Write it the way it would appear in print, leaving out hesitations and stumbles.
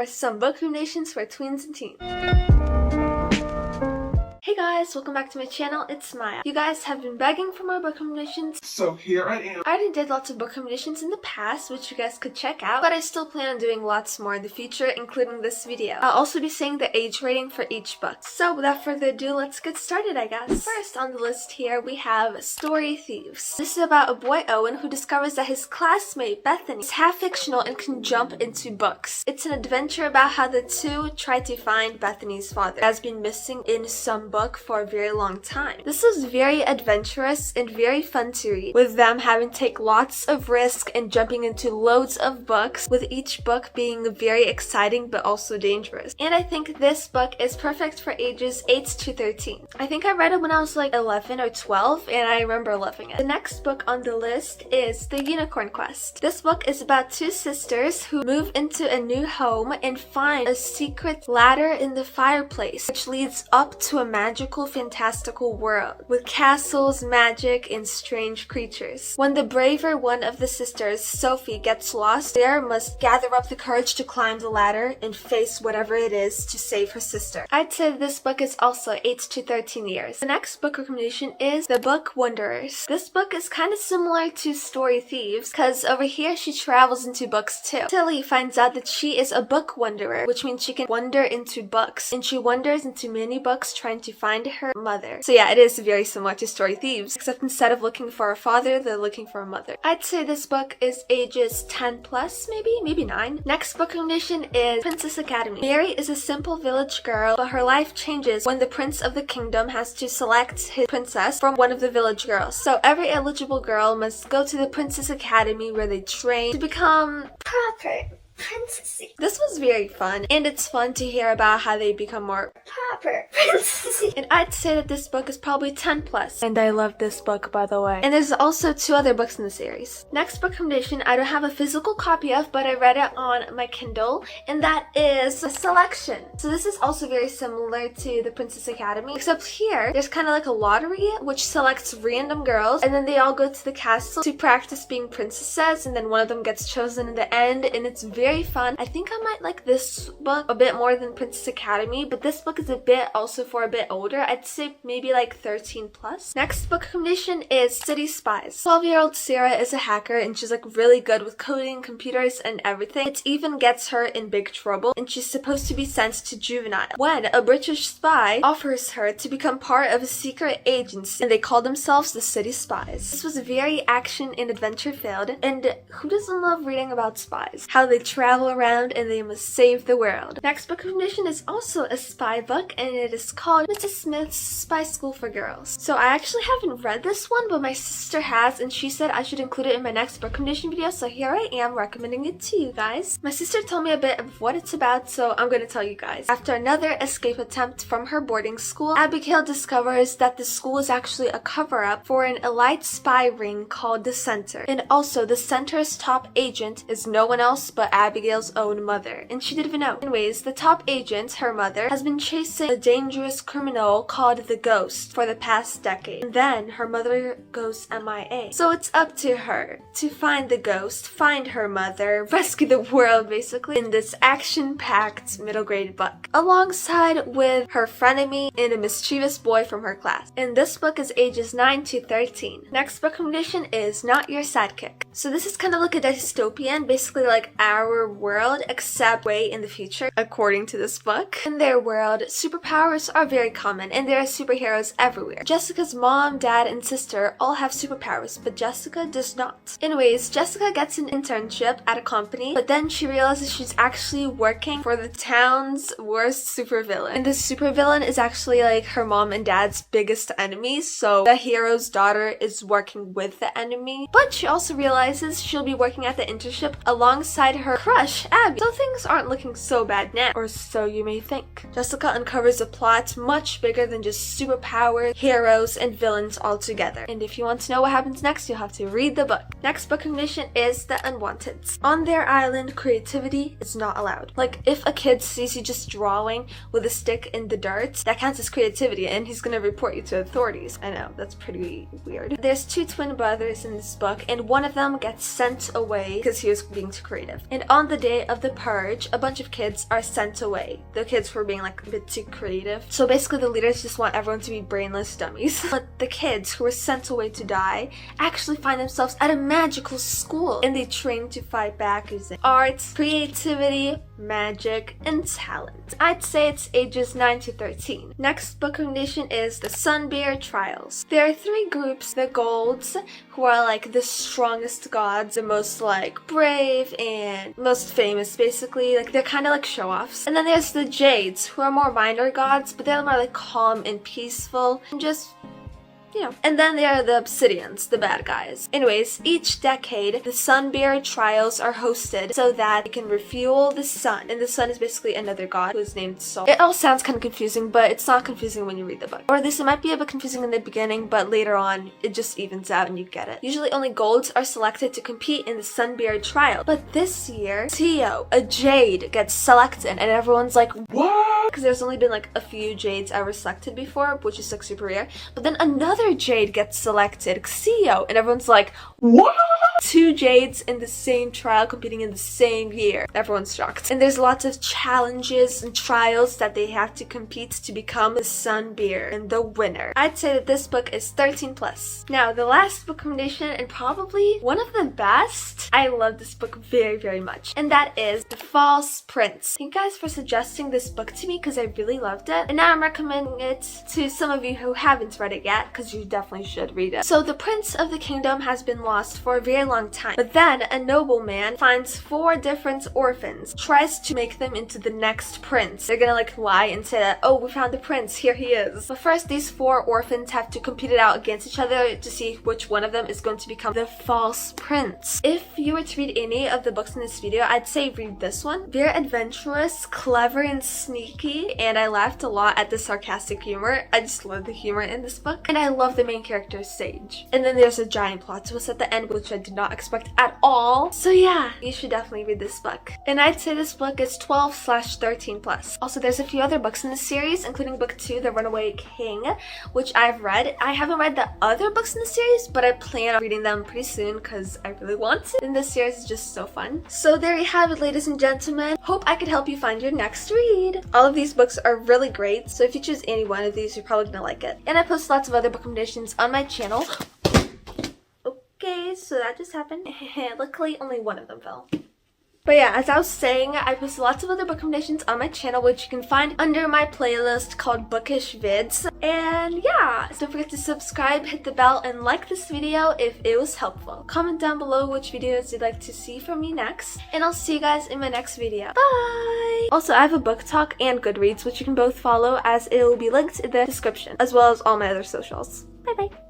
are some book recommendations for tweens and teens. Hey guys, welcome back to my channel, it's Maya. You guys have been begging for more book recommendations, so here I am. I already did lots of book recommendations in the past, which you guys could check out, but I still plan on doing lots more in the future, including this video. I'll also be saying the age rating for each book. So without further ado, let's get started, I guess. First on the list here, we have Story Thieves. This is about a boy, Owen, who discovers that his classmate, Bethany, is half fictional and can jump into books. It's an adventure about how the two try to find Bethany's father, who has been missing in some book for a very long time. This was very adventurous and very fun to read, with them having to take lots of risk and jumping into loads of books, with each book being very exciting but also dangerous. And I think this book is perfect for ages 8 to 13. I think I read it when I was like 11 or 12 and I remember loving it. The next book on the list is The Unicorn Quest. This book is about two sisters who move into a new home and find a secret ladder in the fireplace, which leads up to a magical, fantastical world with castles, magic, and strange creatures. When the braver one of the sisters, Sophie, gets lost, Claire must gather up the courage to climb the ladder and face whatever it is to save her sister. I'd say this book is also 8 to 13 years. The next book recommendation is the book Wanderers. This book is kind of similar to Story Thieves, because over here she travels into books too. Tilly finds out that she is a book wanderer, which means she can wander into books, and she wanders into many books trying to find her mother. So yeah, it is very similar to Story Thieves, except instead of looking for a father, they're looking for a mother. I'd say this book is ages 10 plus, maybe 9. Next book recommendation is Princess Academy. Mary is a simple village girl, but her life changes when the prince of the kingdom has to select his princess from one of the village girls. So every eligible girl must go to the Princess Academy where they train to become proper princessy. This was very fun, and it's fun to hear about how they become more proper princessy. And I'd say that this book is probably 10 plus. And I love this book, by the way. And there's also 2 other books in the series. Next book recommendation I don't have a physical copy of, but I read it on my Kindle, and that is A Selection. So this is also very similar to the Princess Academy, except here there's kind of like a lottery which selects random girls, and then they all go to the castle to practice being princesses, and then one of them gets chosen in the end, and it's very fun. I think I might like this book a bit more than Princess Academy, but this book is a bit also for a bit older. I'd say maybe like 13 plus. Next book recommendation is City Spies. 12-year-old Sarah is a hacker, and she's like really good with coding, computers, and everything. It even gets her in big trouble, and she's supposed to be sent to juvenile when a British spy offers her to become part of a secret agency, and they call themselves the City Spies. This was very action and adventure filled, and who doesn't love reading about spies? How they travel around and they must save the world. Next book recommendation is also a spy book, and it is called Mrs. Smith's Spy School for Girls. So I actually haven't read this one, but my sister has, and she said I should include it in my next book recommendation video, so here I am recommending it to you guys. My sister told me a bit of what it's about, so I'm going to tell you guys. After another escape attempt from her boarding school, Abigail discovers that the school is actually a cover-up for an elite spy ring called the Center. And also, the Center's top agent is no one else but Abigail's own mother, and she didn't even know. Anyways, the top agent, her mother, has been chasing a dangerous criminal called the Ghost for the past decade, and then her mother goes MIA. So it's up to her to find the Ghost, find her mother, rescue the world basically, in this action-packed middle grade book, alongside with her frenemy and a mischievous boy from her class. And this book is ages 9 to 13. Next book recommendation is Not Your Sidekick. So this is kind of like a dystopian, basically like our world, except way in the future, according to this book. In their world, superpowers are very common, and there are superheroes everywhere. Jessica's mom, dad, and sister all have superpowers, but Jessica does not. Anyways, Jessica gets an internship at a company, but then she realizes she's actually working for the town's worst supervillain. And the supervillain is actually like her mom and dad's biggest enemy, so the hero's daughter is working with the enemy. But she also realizes she'll be working at the internship alongside her crush, Abby. So things aren't looking so bad now, or so you may think. Jessica uncovers a plot much bigger than just superpowered heroes and villains all together. And if you want to know what happens next, you'll have to read the book. Next book recommendation is The Unwanteds. On their island, creativity is not allowed. Like, if a kid sees you just drawing with a stick in the dirt, that counts as creativity, and he's gonna report you to authorities. I know, that's pretty weird. There's 2 twin brothers in this book, and one of them gets sent away because he was being too creative. And on the day of the purge, a bunch of kids are sent away. The kids were being like a bit too creative. So basically the leaders just want everyone to be brainless dummies. But the kids who were sent away to die actually find themselves at a magical school, and they train to fight back using arts, creativity, magic, and talent. I'd say it's ages 9 to 13. Next book recommendation is The Sunbear Trials. There are 3 groups: the Golds, who are like the strongest gods, the most like brave and most famous basically, like they're kind of like show-offs. And then there's the Jades, who are more minor gods, but they're more like calm and peaceful and just, you know. And then there are the Obsidians, the bad guys. Anyways, each decade, the Sunbear Trials are hosted so that they can refuel the sun. And the sun is basically another god who is named Sol. It all sounds kind of confusing, but it's not confusing when you read the book. Or at least it might be a bit confusing in the beginning, but later on, it just evens out and you get it. Usually only golds are selected to compete in the Sunbear Trial. But this year, Tio, a jade, gets selected and everyone's like, what? Because there's only been like a few jades ever selected before, which is like super rare. But then another jade gets selected, Xio, and everyone's like, what? 2 jades in the same trial competing in the same year. Everyone's shocked. And there's lots of challenges and trials that they have to compete to become the Sunbear and the winner. I'd say that this book is 13+. Now, the last book recommendation, and probably one of the best. I love this book very, very much. And that is The False Prince. Thank you guys for suggesting this book to me because I really loved it. And now I'm recommending it to some of you who haven't read it yet because you definitely should read it. So the Prince of the Kingdom has been lost for a very long time. But then a nobleman finds 4 different orphans, tries to make them into the next prince. They're gonna like lie and say that, oh, we found the prince, here he is. But first, these 4 orphans have to compete it out against each other to see which one of them is going to become the false prince. If you were to read any of the books in this video, I'd say read this one. Very adventurous, clever, and sneaky, and I laughed a lot at the sarcastic humor. I just love the humor in this book. And I love the main character, Sage. And then there's a giant plot twist at the end, which I did not expect at all. So yeah, you should definitely read this book. And I'd say this book is 12/13+. Also, there's a few other books in this series, including book 2, The Runaway King, which I've read. I haven't read the other books in the series, but I plan on reading them pretty soon because I really want to. And this series is just so fun. So there you have it, ladies and gentlemen. Hope I could help you find your next read. All of these books are really great, so if you choose any one of these, you're probably gonna like it. And I post lots of other book recommendations on my channel. Okay, so that just happened. Luckily, only one of them fell. But yeah, as I was saying, I post lots of other book recommendations on my channel, which you can find under my playlist called Bookish Vids. And yeah, so don't forget to subscribe, hit the bell, and like this video if it was helpful. Comment down below which videos you'd like to see from me next, and I'll see you guys in my next video. Bye! Also, I have a book talk and Goodreads, which you can both follow, as it will be linked in the description, as well as all my other socials. Bye bye!